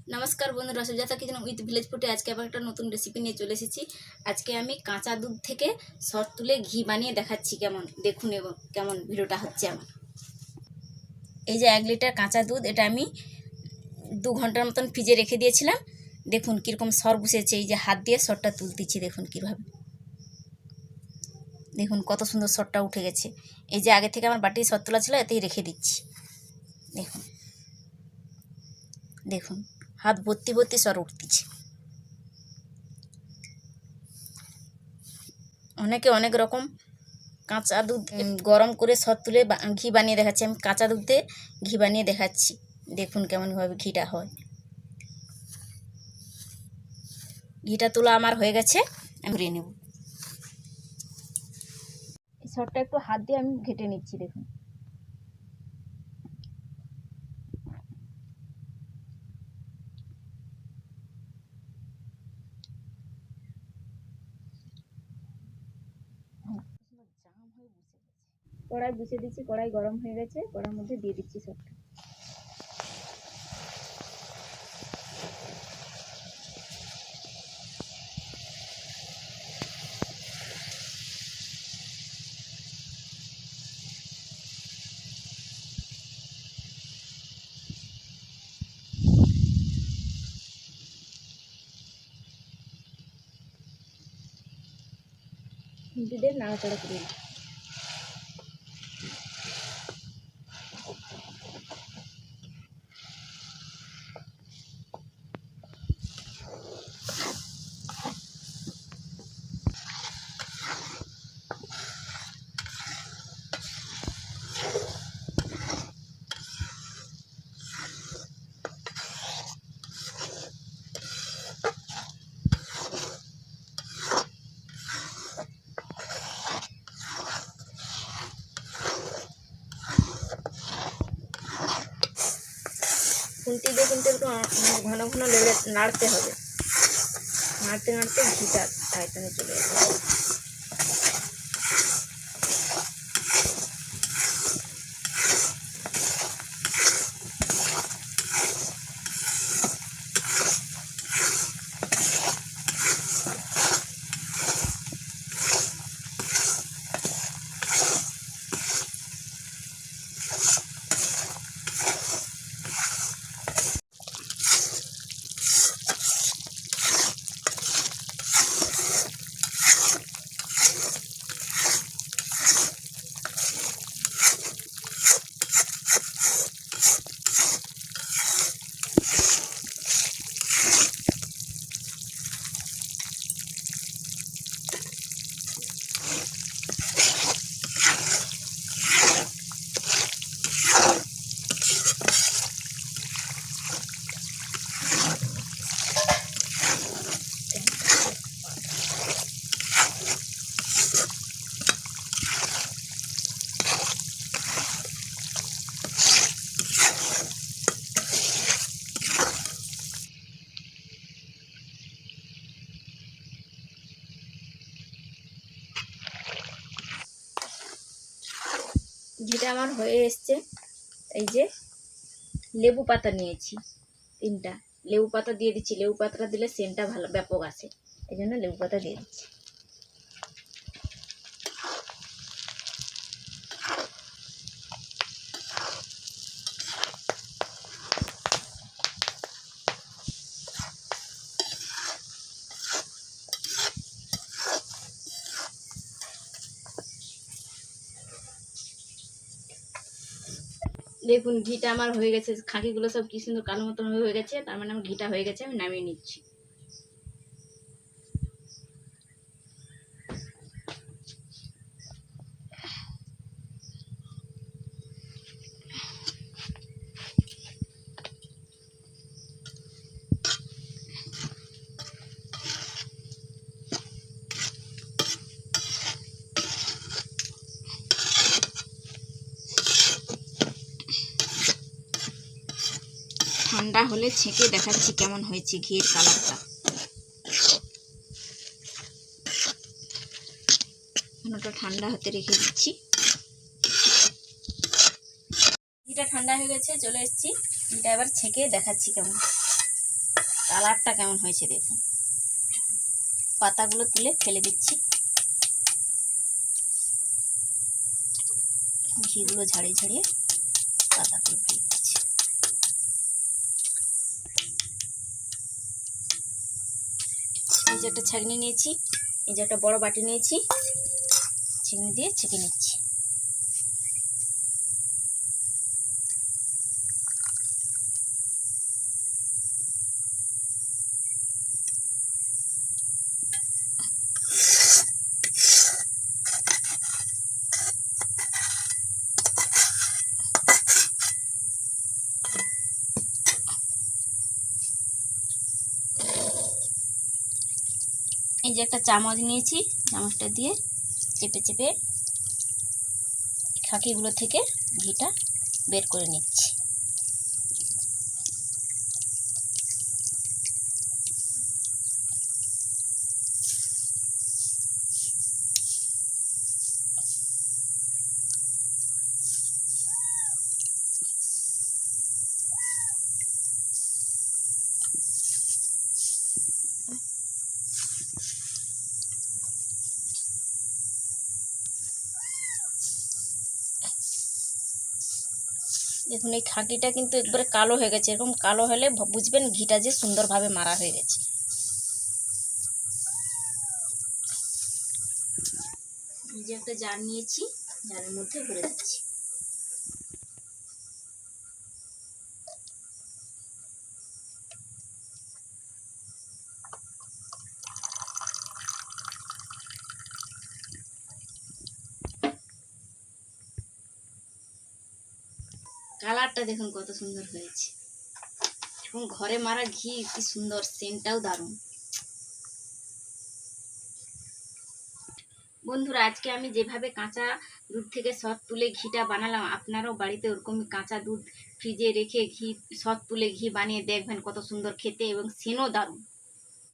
নমস্কার বন্ধুরা, Sujata kitchen with village ফুডে আজকে আবার একটা নতুন রেসিপি নিয়ে চলে এসেছি। আজকে আমি কাঁচা দুধ থেকে সর তুলে ঘি বানিয়ে দেখাচ্ছি। কেমন দেখুন এবং কেমন ভিডিওটা হচ্ছে আমার। এই যে 1 লিটার কাঁচা দুধ, এটা আমি 2 ঘন্টার মতন ফ্রিজে রেখে দিয়েছিলাম। দেখুন কীরকম সর বসেছে। এই যে হাত দিয়ে সরটা তুলতেছি, দেখুন কীভাবে, দেখুন কত সুন্দর সরটা উঠে গেছে। এই যে আগে থেকে আমার বাটি সর তোলা ছিল, এতেই রেখে দিচ্ছি। দেখুন দেখুন হাত ভর্তি ভর্তি সর উঠতেছে। অনেকে অনেক রকম কাঁচা দুধ গরম করে সর তুলে ঘি বানিয়ে দেখাচ্ছি। আমি কাঁচা দুধে ঘি বানিয়ে দেখাচ্ছি। দেখুন কেমনভাবে ঘিটা হয়। ঘিটা তোলা আমার হয়ে গেছে, আমি ঘুরিয়ে নেব। এই সরটা একটু হাত দিয়ে আমি ঘেটে নিচ্ছি। দেখুন কড়াই বসিয়ে দিচ্ছি, কড়াই গরম হয়ে গেছে, কড়াইয়ের মধ্যে দিয়ে দিচ্ছি সরটা। খুন্তি দিয়ে নাড়াচাড়া করে দিচ্ছি। খুন্তি দিয়ে কিন্তু একটু ঘন ঘন নাড়তে হবে। নাড়তে নাড়তে ঘিটা আয়তনে চলে যাবে। ঘিটা আমার হয়ে এসছে। এই যে লেবু পাতা নিয়েছি 3টা, লেবু পাতা দিয়ে দিচ্ছি। লেবু পাতাটা দিলে সেন্টটা ভালো ব্যাপক আসে, এই জন্য লেবু পাতা দিয়ে দিচ্ছি। দেখুন ঘিটা আমার হয়ে গেছে, খাঁকিগুলো সব কি সুন্দর কালো মতন হয়ে গেছে, তার মানে আমার ঘিটা হয়ে গেছে। আমি নামিয়ে নিচ্ছি। ঠান্ডা হলে ছেঁকে দেখাচ্ছি কেমন হয়েছে ঘিয়ের কালারটা। ওটা ঠান্ডা হতে রেখে দিচ্ছি। ঘিটা ঠান্ডা হয়ে গেছে, চলে এসেছি। ঘিটা এবার ছেঁকে দেখাচ্ছি কেমন। কালারটা কেমন হয়েছে দেখুন। পাতাগুলো তুলে ফেলে দিচ্ছি, ঘিগুলো ঝাড়িয়ে ঝাড়িয়ে পাতাগুলো ফেলে দিচ্ছি। এই যে একটা ছাঁকনি নিয়েছি, এই যে একটা বড় বাটি নিয়েছি, চিনি দিয়ে ছেঁকে নিচ্ছি। এই যে একটা চামচ নিয়েছি, চামচটা দিয়ে চেপে চেপে খাকিগুলো থেকে ঘিটা বের করে নিচ্ছি। দেখুন এই খাকিটা কিন্তু একবারে কালো হয়ে গেছে, এরকম কালো হলে বুঝবেন ঘিটা যে সুন্দরভাবে মারা হয়ে গেছে। এই যে একটা জার নিয়েছি, জারের মধ্যে ভরে দিচ্ছি। কালারটা দেখুন কত সুন্দর হয়েছে, এবং ঘরে মারা ঘি কি সুন্দর, সেন্টটাও দারুণ। বন্ধুরা, আজকে আমি যেভাবে কাঁচা দুধ থেকে সৎ তুলে ঘিটা বানালাম, আপনারাও বাড়িতে ওরকমই কাঁচা দুধ ফ্রিজে রেখে ঘি সৎ তুলে ঘি বানিয়ে দেখবেন, কত সুন্দর খেতে এবং সেনও দারুণ।